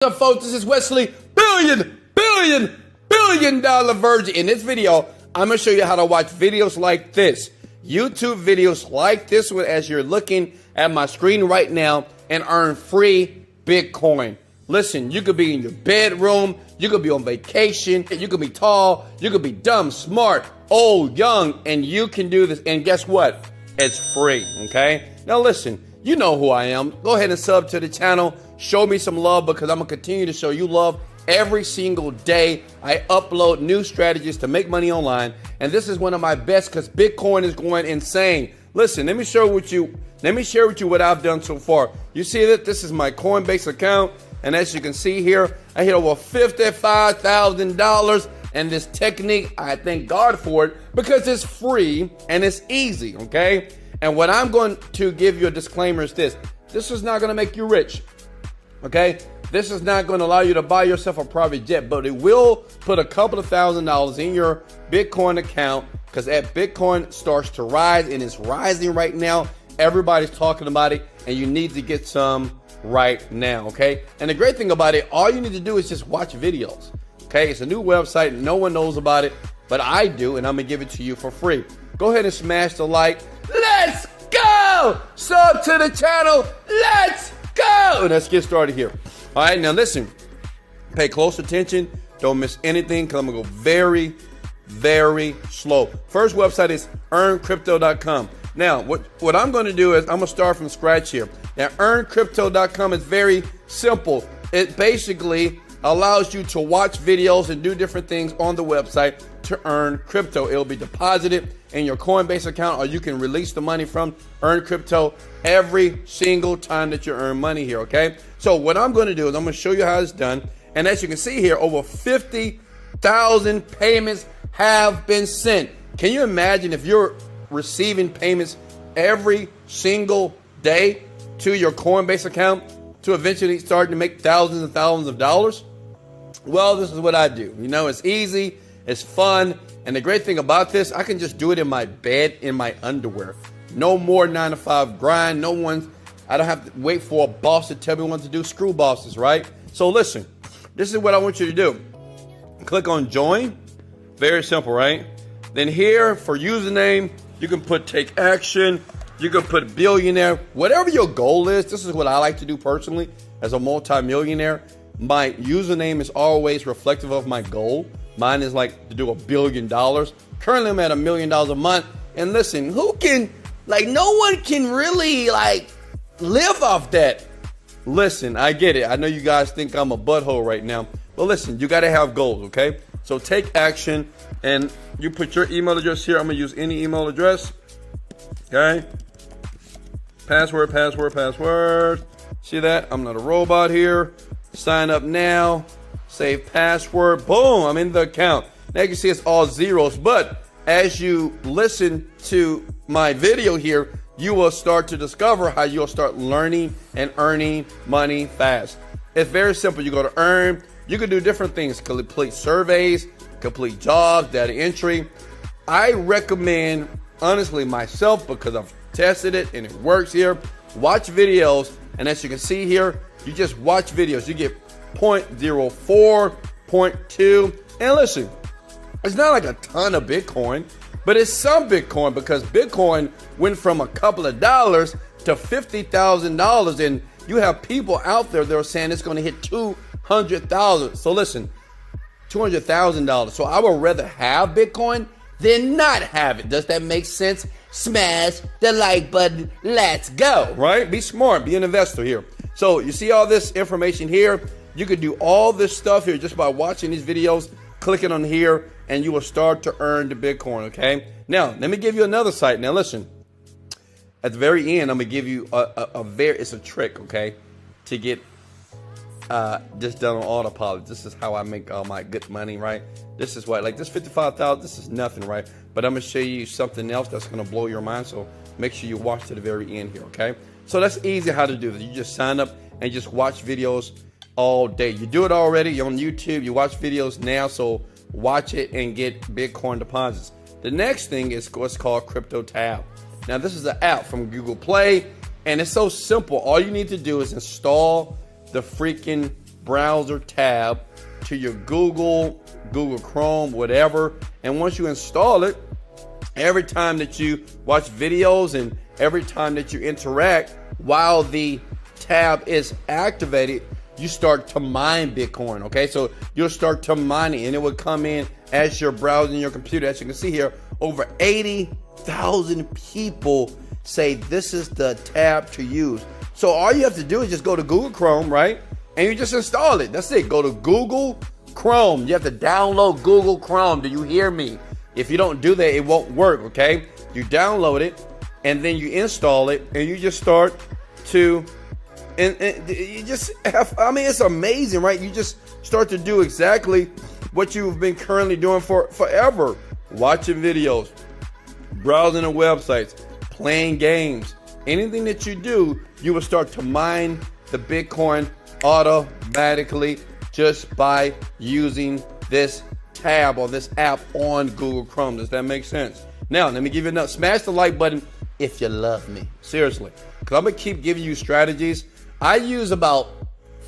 What's up, folks? This is Wesley, billion dollar virgin. In this video, I'm gonna show you how to watch videos like this, YouTube videos like this one, as you're looking at my screen right now, and earn free Bitcoin. Listen, you could be in your bedroom, you could be on vacation, you could be tall, you could be dumb, smart, old, young, and you can do this. And guess what? It's free. Okay. Now listen. You know who I am. Go ahead and sub to the channel. Show me some love, because I'm going to continue to show you love every single day. I upload new strategies to make money online, and this is one of my best because Bitcoin is going insane. Listen, let me share with you what I've done so far. You see that this is my Coinbase account, and as you can see here, I hit over $55,000. And this technique, I thank God for it because it's free and it's easy, okay? And what I'm going to give you a disclaimer is this. This is not going to make you rich, okay? This is not going to allow you to buy yourself a private jet, but it will put a couple of $1,000s in your Bitcoin account, because as Bitcoin starts to rise, and it's rising right now, everybody's talking about it, and you need to get some right now, okay? And the great thing about it, all you need to do is just watch videos. Okay, it's a new website. No one knows about it, but I do, and I'm going to give it to you for free. Go ahead and smash the like. Let's go! Sub to the channel. Let's go! And let's get started here. All right, now listen. Pay close attention. Don't miss anything, because I'm going to go very, very slow. First website is earncrypto.com. Now, what I'm going to do is I'm going to start from scratch here. Now, earncrypto.com is very simple. It basically allows you to watch videos and do different things on the website to earn crypto. It'll be deposited in your Coinbase account, or you can release the money from Earn Crypto every single time that you earn money here, okay? So what I'm going to do is I'm going to show you how it's done. And as you can see here, over 50,000 payments have been sent. Can you imagine if you're receiving payments every single day to your Coinbase account to eventually start to make thousands and thousands of dollars? Well, this is what I do. You know, it's easy, it's fun, and the great thing about this, I can just do it in my bed, in my underwear. No more 9-to-5 grind. I don't have to wait for a boss to tell me what to do. Screw bosses, right? So listen, this is what I want you to do. Click on join. Very simple, right? Then here for username, you can put take action. You can put billionaire. Whatever your goal is, this is what I like to do personally as a multi-millionaire. My username is always reflective of my goal. Mine is like to do $1 billion. Currently, I'm at $1 million a month. And listen, no one can really live off that. Listen, I get it. I know you guys think I'm a butthole right now, but listen, you got to have goals, okay? So take action, and you put your email address here. I'm going to use any email address, okay? Password. See that? I'm not a robot here. Sign up now. Save password. Boom, I'm in the account. Now you can see it's all zeros, but as you listen to my video here, you will start to discover how you'll start learning and earning money fast. It's very simple. You go to earn. You can do different things. Complete surveys, complete jobs, data entry. I recommend, honestly, myself, because I've tested it and it works here. Watch videos, and as you can see here, you just watch videos. You get 0.04, 0.2, and listen, it's not like a ton of Bitcoin, but it's some Bitcoin, because Bitcoin went from a couple of dollars to $50,000, and you have people out there that are saying it's going to hit 200,000. So listen, $200,000. So I would rather have Bitcoin than not have it. Does that make sense? Smash the like button. Let's go. Right? Be smart. Be an investor here. So you see all this information here. You could do all this stuff here just by watching these videos, clicking on here, and you will start to earn the Bitcoin, okay? Now, let me give you another site. Now, listen. At the very end, I'm going to give you it's a trick, okay, to get this done on autopilot. This is how I make all my good money, right? This is what, this 55,000, this is nothing, right? But I'm going to show you something else that's going to blow your mind, so make sure you watch to the very end here, okay? So that's easy how to do this. You just sign up and just watch videos all day. You do it already. You're on YouTube. You watch videos now, so watch it and get Bitcoin deposits. The next thing is what's called Crypto Tab. Now, this is an app from Google Play, and it's so simple. All you need to do is install the freaking browser tab to your Google Chrome, whatever. And once you install it, every time that you watch videos and every time that you interact while the tab is activated, you start to mine Bitcoin, okay? So you'll start to mine it, and it will come in as you're browsing your computer. As you can see here, over 80,000 people say this is the tab to use. So all you have to do is just go to Google Chrome, right? And you just install it. That's it. Go to Google Chrome. You have to download Google Chrome. Do you hear me? If you don't do that, it won't work, okay? You download it, and then you install it, and you just start to, and you just have, I mean, it's amazing, right? You just start to do exactly what you've been currently doing for forever. Watching videos, browsing the websites, playing games. Anything that you do, you will start to mine the Bitcoin automatically just by using this tab or this app on Google Chrome. Does that make sense? Now, let me give you another. Smash the like button if you love me. Seriously. Because I'm going to keep giving you strategies. I use about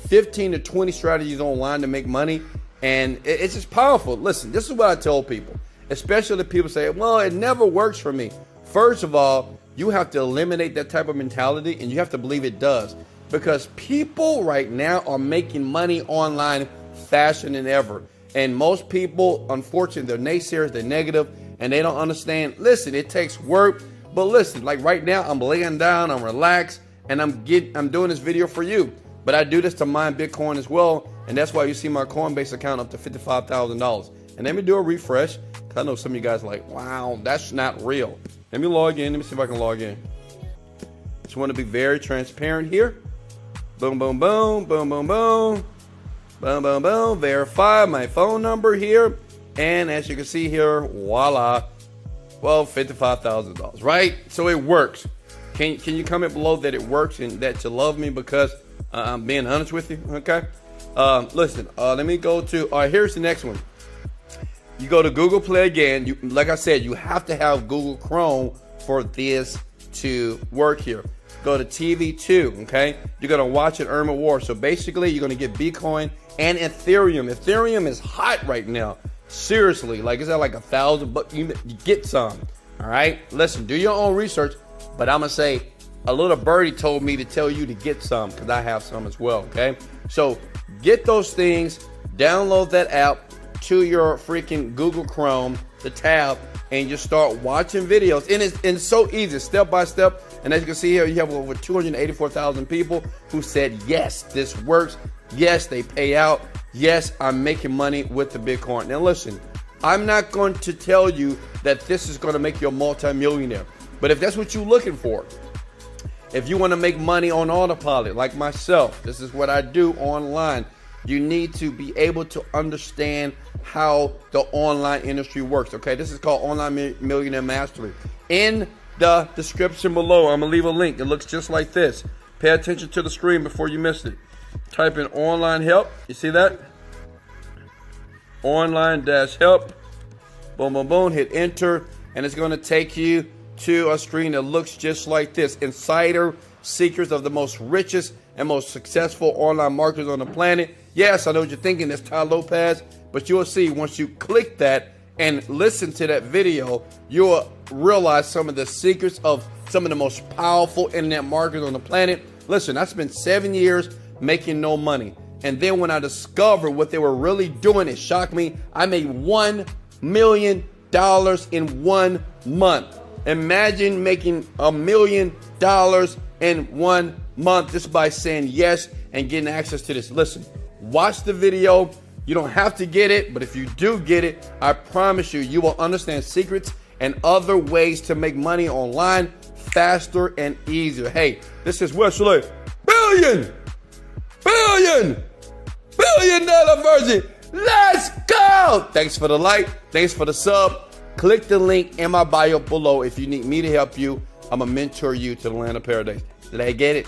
15 to 20 strategies online to make money. And it's just powerful. Listen, this is what I tell people. Especially the people say, well, it never works for me. First of all, you have to eliminate that type of mentality, and you have to believe it does. Because people right now are making money online faster than ever. And most people, unfortunately, they're naysayers, they're negative, and they don't understand. Listen, it takes work. But listen, like right now, I'm laying down, I'm relaxed, and I'm doing this video for you. But I do this to mine Bitcoin as well. And that's why you see my Coinbase account up to $55,000. And let me do a refresh. Because I know some of you guys are like, wow, that's not real. Let me log in. Let me see if I can log in. Just want to be very transparent here. Boom, boom, boom, boom, boom, boom. Boom, boom, boom. Verify my phone number here. And as you can see here, voila. Well, $55,000, right? So it works. Can you comment below that it works and that you love me because I'm being honest with you? Okay. Listen, let me go to, here's the next one. You go to Google Play again. Like I said, you have to have Google Chrome for this to work here. Go to TV2, okay? You're going to watch and earn rewards. So basically, you're going to get Bitcoin and Ethereum. Ethereum is hot right now. Seriously, like, is that like $1,000? You get some, all right? Listen, do your own research, but I'm going to say a little birdie told me to tell you to get some because I have some as well, okay? So get those things, download that app to your freaking Google Chrome, the tab, and just start watching videos. And it's so easy, step by step. And as you can see here, you have over 284,000 people who said, yes, this works. Yes, they pay out. Yes, I'm making money with the Bitcoin. Now listen, I'm not going to tell you that this is going to make you a multimillionaire. But if that's what you're looking for, if you want to make money on autopilot like myself, this is what I do online. You need to be able to understand how the online industry works. Okay, this is called Online Millionaire Mastery. In the description below, I'm gonna leave a link. It looks just like this. Pay attention to the screen before you miss it. Type in online help. You see that? Online-help. Boom, boom, boom. Hit enter, and it's gonna take you to a screen that looks just like this. Insider secrets of the most richest and most successful online marketers on the planet. Yes, I know what you're thinking. That's Ty Lopez, but you'll see once you click that and listen to that video, you'll realize some of the secrets of some of the most powerful internet marketers on the planet. Listen, I spent 7 years making no money. And then when I discovered what they were really doing, it shocked me. I made $1 million in 1 month. Imagine making $1 million in 1 month just by saying yes and getting access to this. Listen, watch the video. You don't have to get it, but if you do get it, I promise you, you will understand secrets and other ways to make money online faster and easier. Hey, this is Wesley, billion dollar version. Let's go. Thanks for the like. Thanks for the sub. Click the link in my bio below if you need me to help you. I'm going to mentor you to the land of paradise. Did I get it?